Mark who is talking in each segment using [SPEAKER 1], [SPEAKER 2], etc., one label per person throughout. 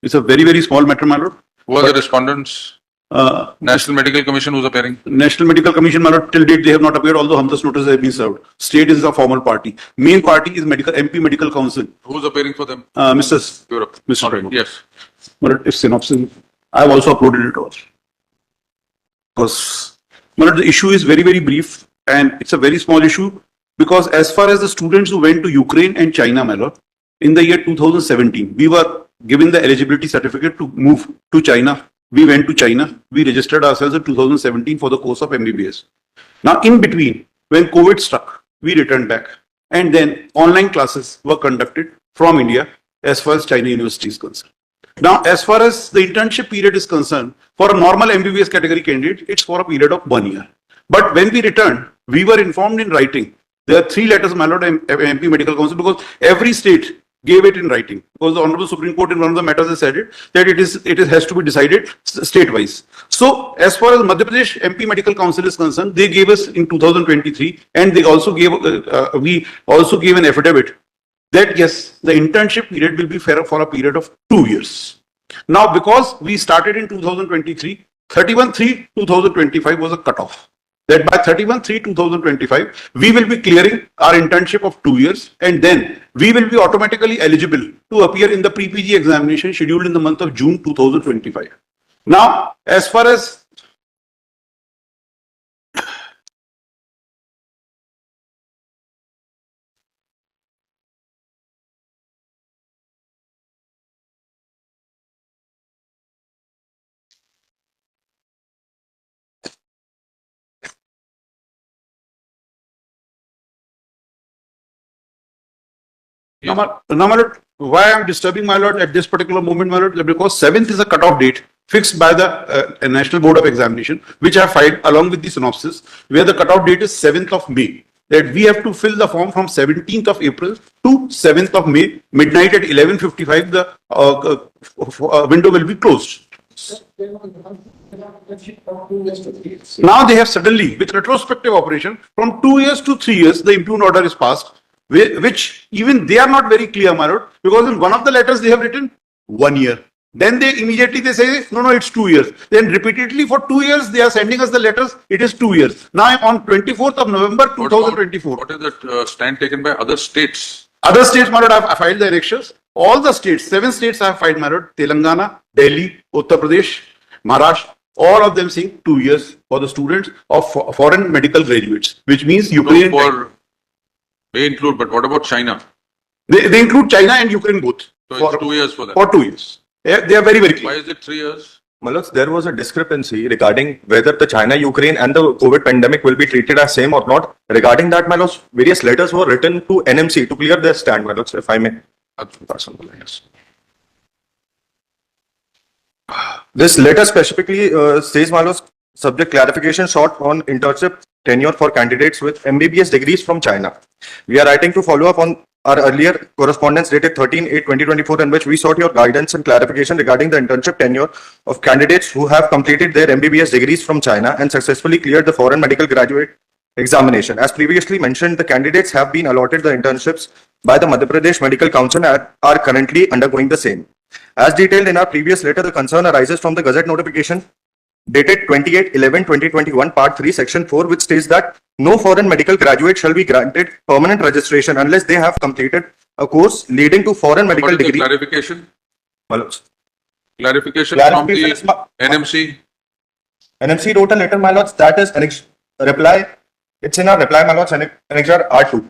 [SPEAKER 1] It's a very, very small matter, my lord.
[SPEAKER 2] Who are the respondents? National Medical Commission who's appearing?
[SPEAKER 1] National Medical Commission, my lord, till date they have not appeared, although Hamdas notice have been served. State is a formal party. Main party is MP Medical Council.
[SPEAKER 2] Who's appearing for them?
[SPEAKER 1] Mr.
[SPEAKER 2] Europe.
[SPEAKER 1] Mr.
[SPEAKER 2] All right,
[SPEAKER 1] Prabhu.
[SPEAKER 2] yes.
[SPEAKER 1] My lord, if synopsis, I have also uploaded it all. Because, my lord, the issue is very, very brief and it's a very small issue because as far as the students who went to Ukraine and China, my lord, in the year 2017, we were given the eligibility certificate to move to China. We went to China. We registered ourselves in 2017 for the course of MBBS. Now, in between, when COVID struck, we returned back. And then online classes were conducted from India as far as China University is concerned. Now, as far as the internship period is concerned, for a normal MBBS category candidate, it's for a period of 1 year. But when we returned, we were informed in writing. There are 3 letters, my lord, MP Medical Council, because every state gave it in writing. Because the Honorable Supreme Court in one of the matters has said it, that it has to be decided state-wise. So, as far as Madhya Pradesh MP Medical Council is concerned, they gave us in 2023, and they also gave, we also gave an affidavit that yes, the internship period will be fair for a period of 2 years. Now, because we started in 2023, 31/3/2025 was a cutoff. That by 31/3/2025, we will be clearing our internship of 2 years, and then we will be automatically eligible to appear in the pre-PG examination scheduled in the month of June 2025. Now, as far as Now, my lord, why I am disturbing my lord at this particular moment, my lord, because 7th is a cutoff date fixed by the National Board of Examination, which I filed along with the synopsis, where the cutoff date is 7th of May. That we have to fill the form from 17th of April to 7th of May, midnight at 11:55, the window will be closed. Now they have suddenly, with retrospective operation, from 2 years to 3 years, the impugned order is passed, which even they are not very clear, my lord, because in one of the letters they have written 1 year. Then they immediately say, no, it's 2 years. Then repeatedly for 2 years, they are sending us the letters, it is 2 years. Now on 24th of November 2024.
[SPEAKER 2] What is that stand taken by other states?
[SPEAKER 1] Other states, my lord, I have filed the annexures. All the states, 7 states I have filed, my lord, Telangana, Delhi, Uttar Pradesh, Maharashtra, all of them saying 2 years for the students of foreign medical graduates, which means Ukraine.
[SPEAKER 2] They include, but what about China?
[SPEAKER 1] They include China and Ukraine both.
[SPEAKER 2] So it's 2 years for them.
[SPEAKER 1] For 2 years. Yeah, they are very, very clear.
[SPEAKER 2] Why is it 3 years?
[SPEAKER 3] Malot, there was a discrepancy regarding whether the China, Ukraine and the COVID pandemic will be treated as same or not. Regarding that, Malot, various letters were written to NMC to clear their stand, Malot, if I may. Yes. This letter specifically says, Malot, subject clarification sought on internship tenure for candidates with MBBS degrees from China. We are writing to follow up on our earlier correspondence dated 13/8/2024, in which we sought your guidance and clarification regarding the internship tenure of candidates who have completed their MBBS degrees from China and successfully cleared the foreign medical graduate examination. As previously mentioned, the candidates have been allotted the internships by the Madhya Pradesh Medical Council and are currently undergoing the same. As detailed in our previous letter, the concern arises from the Gazette notification dated 28/11/2021, Part 3, Section 4, which states that no foreign medical graduate shall be granted permanent registration unless they have completed a course leading to foreign medical degree.
[SPEAKER 2] Clarification? Clarification from
[SPEAKER 3] Clarification
[SPEAKER 2] the NMC?
[SPEAKER 3] NMC wrote a letter, my lords, that is a reply. It's in our reply, my lords, Annexure R2.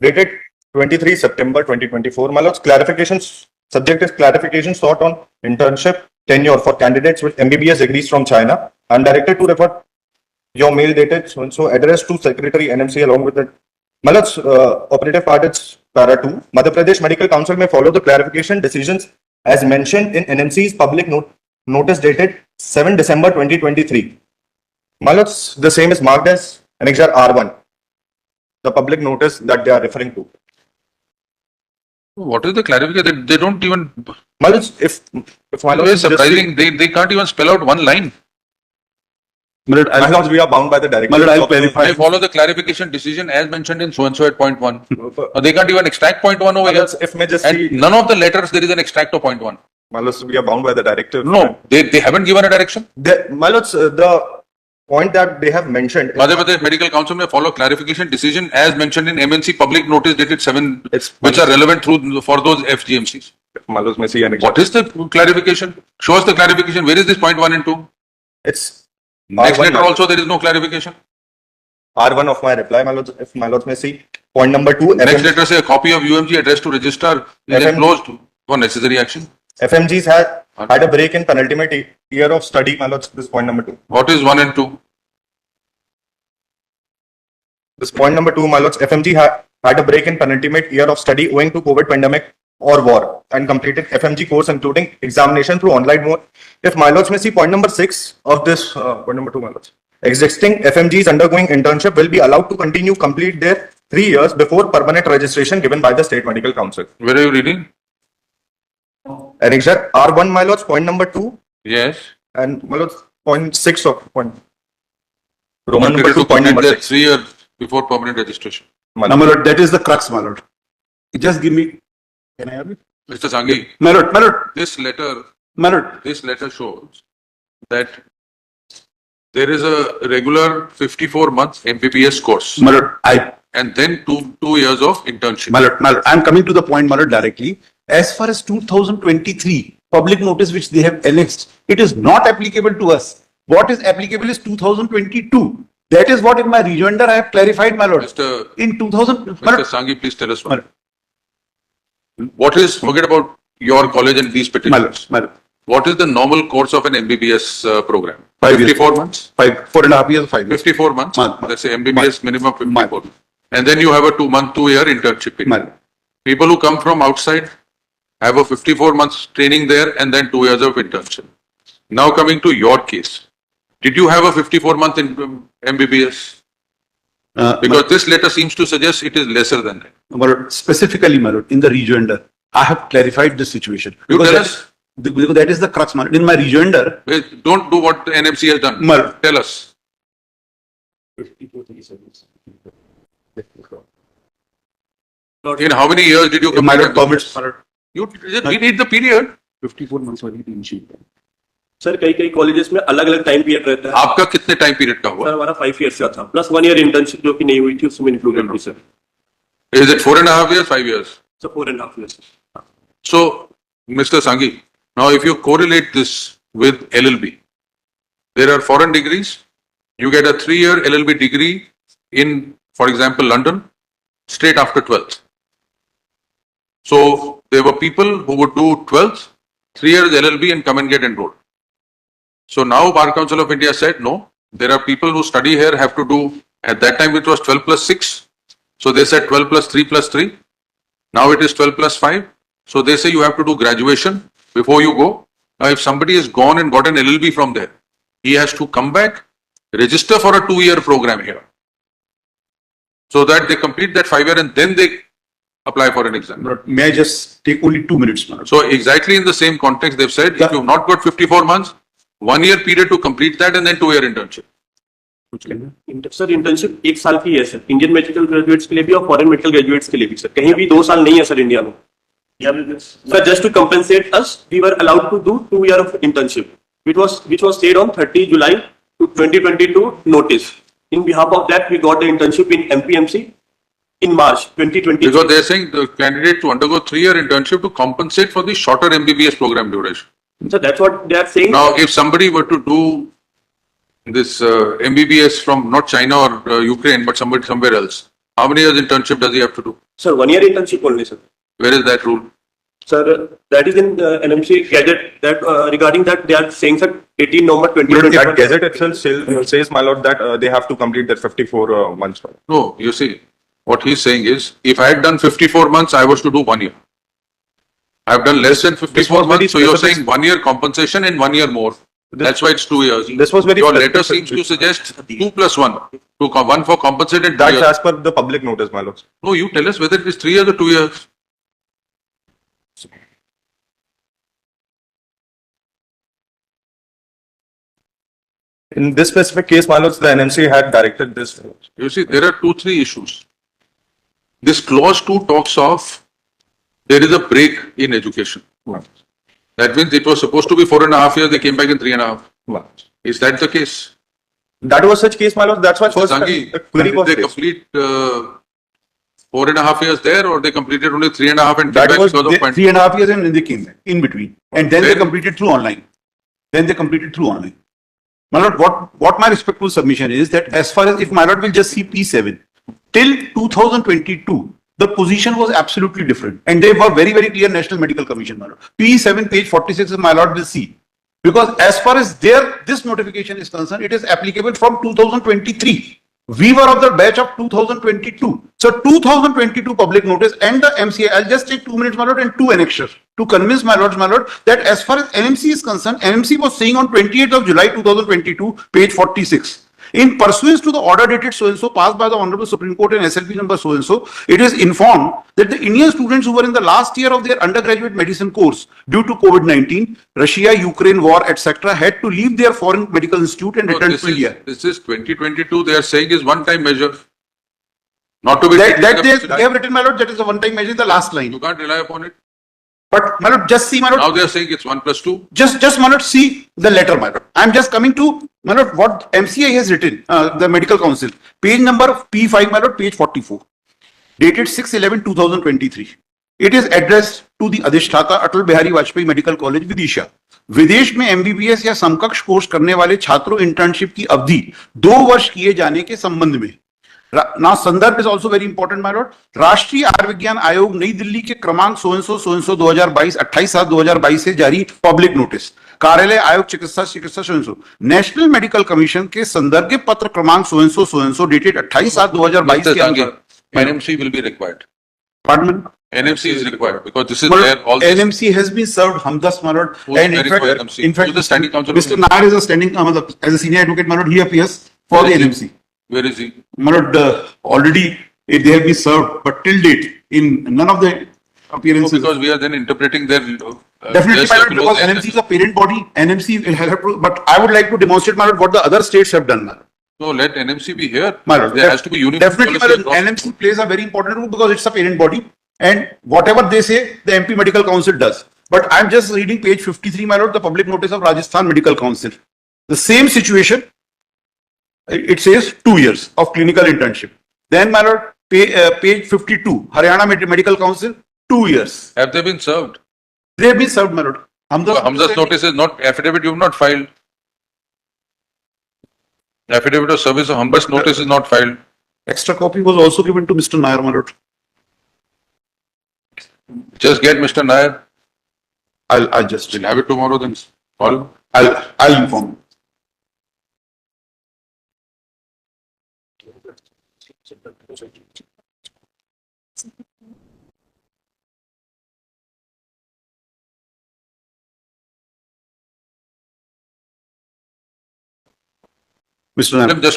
[SPEAKER 3] Dated 23 September 2024, my lords, clarifications, subject is clarification sought on internship tenure for candidates with MBBS degrees from China and directed to refer your mail dated so addressed to Secretary NMC along with the Malot's operative part is para 2. Madhya Pradesh Medical Council may follow the clarification decisions as mentioned in NMC's public notice dated 7 December 2023. Malot's, the same is marked as Annexure R1, the public notice that they are referring to.
[SPEAKER 2] What is the clarification? They don't even.
[SPEAKER 3] Malot's, if
[SPEAKER 2] It's surprising, they can't even spell out one line.
[SPEAKER 1] My lord,
[SPEAKER 3] My
[SPEAKER 1] I'll,
[SPEAKER 3] lords, we are bound by the directive.
[SPEAKER 1] my lord, I'll clarify.
[SPEAKER 2] They follow the clarification decision as mentioned in so and so at point one. They can't even extract point one over
[SPEAKER 3] My
[SPEAKER 2] here.
[SPEAKER 3] lords, if may just
[SPEAKER 2] And
[SPEAKER 3] see,
[SPEAKER 2] none of the letters there is an extract of point one.
[SPEAKER 3] my lords, we are bound by the directive.
[SPEAKER 2] No, they haven't given a direction.
[SPEAKER 3] My lords, the point that they have mentioned.
[SPEAKER 2] Madhya Pradesh Medical Council may follow clarification decision as mentioned in MNC public notice dated 7,
[SPEAKER 3] It's-
[SPEAKER 2] which are relevant for those FGMCs.
[SPEAKER 3] My lords may see an
[SPEAKER 2] What is the clarification? Show us the clarification. Where is this point one and two?
[SPEAKER 3] It's
[SPEAKER 2] Next
[SPEAKER 3] R1,
[SPEAKER 2] letter
[SPEAKER 3] my lord.
[SPEAKER 2] also there is no clarification.
[SPEAKER 3] R1 of my reply, my lords, if my lords may see. Point number 2,
[SPEAKER 2] Next letter say a copy of UMG addressed to registrar is
[SPEAKER 3] FM
[SPEAKER 2] enclosed for necessary action.
[SPEAKER 3] FMGs had a break in penultimate year of study, my lords, this is point number 2.
[SPEAKER 2] What is one and two?
[SPEAKER 3] This point number 2, my lords, FMG had a break in penultimate year of study owing to COVID pandemic or war and completed FMG course including examination through online mode. If my lords may see point number 6 of this, point number 2, my lords. Existing FMGs undergoing internship will be allowed to continue complete their 3 years before permanent registration given by the State Medical Council.
[SPEAKER 2] Where are you reading?
[SPEAKER 3] Annexure R1, my lords, point number 2
[SPEAKER 2] Yes.
[SPEAKER 3] and my lords, point 6 of point. Roman number
[SPEAKER 2] Period
[SPEAKER 3] 2,
[SPEAKER 2] to
[SPEAKER 3] point
[SPEAKER 2] complete
[SPEAKER 3] number
[SPEAKER 2] their
[SPEAKER 3] 6.
[SPEAKER 2] 3 years before permanent registration.
[SPEAKER 3] My
[SPEAKER 1] No, my lord, that is the crux, my lord. Just give me. Can I have it?
[SPEAKER 2] Mr. Sanghi,
[SPEAKER 1] My lord, my lord,
[SPEAKER 2] this letter
[SPEAKER 1] my lord.
[SPEAKER 2] shows that there is a regular 54 months MBBS course
[SPEAKER 1] My lord,
[SPEAKER 2] and then two years of internship.
[SPEAKER 1] my lord, I'm coming to the point, my lord, directly. As far as 2023 public notice which they have annexed, it is not applicable to us. What is applicable is 2022. That is what in my rejoinder I have clarified, my lord.
[SPEAKER 2] Mr.
[SPEAKER 1] In 2000, my
[SPEAKER 2] Mr.
[SPEAKER 1] lord,
[SPEAKER 2] Sanghi, please tell us
[SPEAKER 1] my
[SPEAKER 2] one. What is, forget about your college and these
[SPEAKER 1] lord,
[SPEAKER 2] petitions.
[SPEAKER 1] my lord.
[SPEAKER 2] What is the normal course of an MBBS program?
[SPEAKER 1] 5 years.
[SPEAKER 2] 54 months?
[SPEAKER 1] 4.5 years, 5 years.
[SPEAKER 2] 54 months?
[SPEAKER 1] Month.
[SPEAKER 2] Let's say MBBS minimum 54.
[SPEAKER 1] Month.
[SPEAKER 2] And then you have a 2-year internship period.
[SPEAKER 1] My lord.
[SPEAKER 2] People who come from outside have a 54 months training there and then 2 years of internship. Now coming to your case, did you have a 54-month MBBS? Because this letter seems to suggest it is lesser than that.
[SPEAKER 1] my lord, specifically, my lord, in the rejoinder, I have clarified the situation.
[SPEAKER 2] You
[SPEAKER 1] Because
[SPEAKER 2] tell
[SPEAKER 1] that-
[SPEAKER 2] us.
[SPEAKER 1] Because that is the crux, my lord. In my rejoinder,
[SPEAKER 2] Wait, don't do what the NMC has done.
[SPEAKER 1] my lord,
[SPEAKER 2] Tell us. In how many years did you
[SPEAKER 1] my
[SPEAKER 2] complete
[SPEAKER 1] lord
[SPEAKER 2] MBBS?
[SPEAKER 1] permits, my lord.
[SPEAKER 2] You just read the period.
[SPEAKER 1] 54 months वाली internship.
[SPEAKER 4] Sir कई कई colleges में अलग अलग time period रहता है
[SPEAKER 2] आपका कितने टाइम पीरियड का हुआ?
[SPEAKER 4] सर हमारा 5 इयर्स का था प्लस 1 ईयर इंटर्नशिप जो कि नहीं हुई थी उसमें इंक्लूडेड थी sir
[SPEAKER 2] Is it 4.5 years, 5 years?
[SPEAKER 4] Sir 4.5 years
[SPEAKER 2] So, Mr. Sanghi, now if you correlate this with LLB, there are foreign degrees. You get a 3-year LLB degree in, for example, London, straight after 12th. So, there were people who would do 12th, 3 years LLB and come and get enrolled. So now Bar Council of India said, no, there are people who study here have to do, at that time it was 12 plus 6. So they said 12 plus 3 plus 3. Now it is 12 plus 5. So they say you have to do graduation before you go. Now if somebody has gone and got an LLB from there, he has to come back, register for a 2-year program here. So that they complete that 5-year and then they apply for an exam.
[SPEAKER 1] My lord, may I just take only 2 minutes, my lord?
[SPEAKER 2] So exactly in the same context, they've said, if you've not got 54 months, 1-year period to complete that and then 2-year internship.
[SPEAKER 4] Sir internship 1 साल की है sir Indian medical graduates के लिए भी और foreign medical graduates के लिए भी सर कहीं भी 2 साल नहीं है सर इंडिया में sir just to compensate us we were allowed to do 2 year of internship which was stayed on 30 July 2022 notice in behalf of that we got the internship in MPMC in March 2020
[SPEAKER 2] Because they're saying the candidate to undergo 3-year internship to compensate for the shorter MBBS program duration.
[SPEAKER 4] so that's what they are saying
[SPEAKER 2] Now, if somebody were to do this MBBS from not China or Ukraine, but somebody somewhere else, how many years internship does he have to do?
[SPEAKER 4] sir 1 year internship only sir
[SPEAKER 2] Where is that rule?
[SPEAKER 4] Sir, that is in NMC Gazette. That regarding that, they are saying that 18 November
[SPEAKER 3] That
[SPEAKER 4] 2021.
[SPEAKER 3] gazette itself says, my lord, that they have to complete their 54 months.
[SPEAKER 2] No, you see, what he's saying is, if I had done 54 months, I was to do 1 year. I've done less than 54
[SPEAKER 3] was very
[SPEAKER 2] months, so you're
[SPEAKER 3] specific.
[SPEAKER 2] saying 1 year compensation and 1 year more. That's why it's 2 years.
[SPEAKER 3] This was very
[SPEAKER 2] Your
[SPEAKER 3] specific.
[SPEAKER 2] letter seems to suggest 2 plus 1. 1 for compensated 2
[SPEAKER 3] That's
[SPEAKER 2] years.
[SPEAKER 3] as per the public notice, my lord.
[SPEAKER 2] No, you tell us whether it is 3 years or 2 years.
[SPEAKER 3] In this specific case, my lords, the NMC had directed this.
[SPEAKER 2] You see, there are two, three issues. This clause 2 talks of there is a break in education. That means it was supposed to be 4.5 years, they came back in 3.5. Is that the case?
[SPEAKER 3] That was such case, my lord. That's why first
[SPEAKER 2] Sangi,
[SPEAKER 3] query
[SPEAKER 2] did
[SPEAKER 3] was
[SPEAKER 2] they
[SPEAKER 3] raised.
[SPEAKER 2] complete 4.5 years there, or they completed only 3.5 and came
[SPEAKER 3] That
[SPEAKER 2] back
[SPEAKER 3] was
[SPEAKER 2] because of pandemic?
[SPEAKER 1] 3.5 years and then they came back in between. And then they
[SPEAKER 2] Then-
[SPEAKER 1] completed through online. My lord, what my respectful submission is that as far as if my lord will just see P7, till 2022, the position was absolutely different. And they were very, very clear National Medical Commission, my lord. P7, page 46, my lord will see. Because as far as this notification is concerned, it is applicable from 2023. We were of the batch of 2022. So 2022 public notice and the MCA, I'll just take 2 minutes, my lord, and 2 annexures to convince my lord, that as far as NMC is concerned, NMC was saying on 28th of July 2022, page 46. In pursuance to the order dated so-and-so passed by the Honorable Supreme Court in SLP number so-and-so, it is informed that the Indian students who were in the last year of their undergraduate medicine course due to COVID-19, Russia, Ukraine war, etc. had to leave their foreign medical institute and
[SPEAKER 2] No,
[SPEAKER 1] return to India.
[SPEAKER 2] this is 2022, they are saying is one-time measure. Not to be.
[SPEAKER 1] That they have written, my lord, that is a one-time measure in the last
[SPEAKER 2] You
[SPEAKER 1] line.
[SPEAKER 2] can't rely upon it.
[SPEAKER 1] But, my lord, just see, my lord.
[SPEAKER 2] Now they are saying it's 1+2.
[SPEAKER 1] Just my lord, see the letter, my lord. I'm just coming to, my lord, what MCA has written, the Medical Council. Page number P5, my lord, page 44. Dated 6/11/2023. It is addressed to the Adhisthata Atal Bihari Vajpayee Medical College, Vidisha. विदेश में MBBS या समकक्ष course करने वाले छात्रों internship की अवधि 2 वर्ष किए जाने के संबंध में Now, संदर्भ is also very important, my lord. राष्ट्रीय आयुर्विज्ञान आयोग नई दिल्ली के क्रमांक सो 2022 28/7/2022 से जारी पब्लिक नोटिस कार्यालय आयोग चिकित्सा सो नेशनल मेडिकल कमीशन के संदर्भ के पत्र क्रमांक सो डेटेड 28/7/2022 के अनुसार
[SPEAKER 2] NMC will be required.
[SPEAKER 1] Pardon?
[SPEAKER 2] NMC is required because this is
[SPEAKER 1] My
[SPEAKER 2] where
[SPEAKER 1] lord,
[SPEAKER 2] all this.
[SPEAKER 1] NMC has been served Hamdas, my lord.
[SPEAKER 2] Who's
[SPEAKER 1] And
[SPEAKER 2] very for NMC?
[SPEAKER 1] in fact,
[SPEAKER 2] Who's the standing counsel?
[SPEAKER 1] Mr. Nair is a standing, as a senior advocate, my lord, he appears for the
[SPEAKER 2] Where is he?
[SPEAKER 1] NMC.
[SPEAKER 2] Where is he?
[SPEAKER 1] My lord, already they have been served, but till date, in none of the
[SPEAKER 2] No,
[SPEAKER 1] appearances.
[SPEAKER 2] because we are then interpreting their.
[SPEAKER 1] Definitely, my lord, because NMC is a parent body, NMC will have to, but I would like to demonstrate, my lord, what the other states have done, my lord.
[SPEAKER 2] So let NMC be here.
[SPEAKER 1] My lord,
[SPEAKER 2] There has to be uniform
[SPEAKER 1] definitely, my
[SPEAKER 2] policy
[SPEAKER 1] lord,
[SPEAKER 2] across.
[SPEAKER 1] NMC plays a very important role because it's a parent body, and whatever they say, the MP Medical Council does. But I'm just reading page 53, my lord, the public notice of Rajasthan Medical Council. The same situation, it says 2 years of clinical internship. Then, my lord, page 52, Haryana Medical Council, 2 years.
[SPEAKER 2] Have they been served?
[SPEAKER 1] They have been served, my lord.
[SPEAKER 2] Hamza's notice is not affidavit, you have not filed. Affidavit of service of Hamza's notice is not filed.
[SPEAKER 1] Extra copy was also given to Mr. Nair, my lord.
[SPEAKER 2] Just get Mr. Nair.
[SPEAKER 1] I'll just,
[SPEAKER 2] We'll have it tomorrow then. Call.
[SPEAKER 1] I'll inform. Mr. Nair.
[SPEAKER 2] Just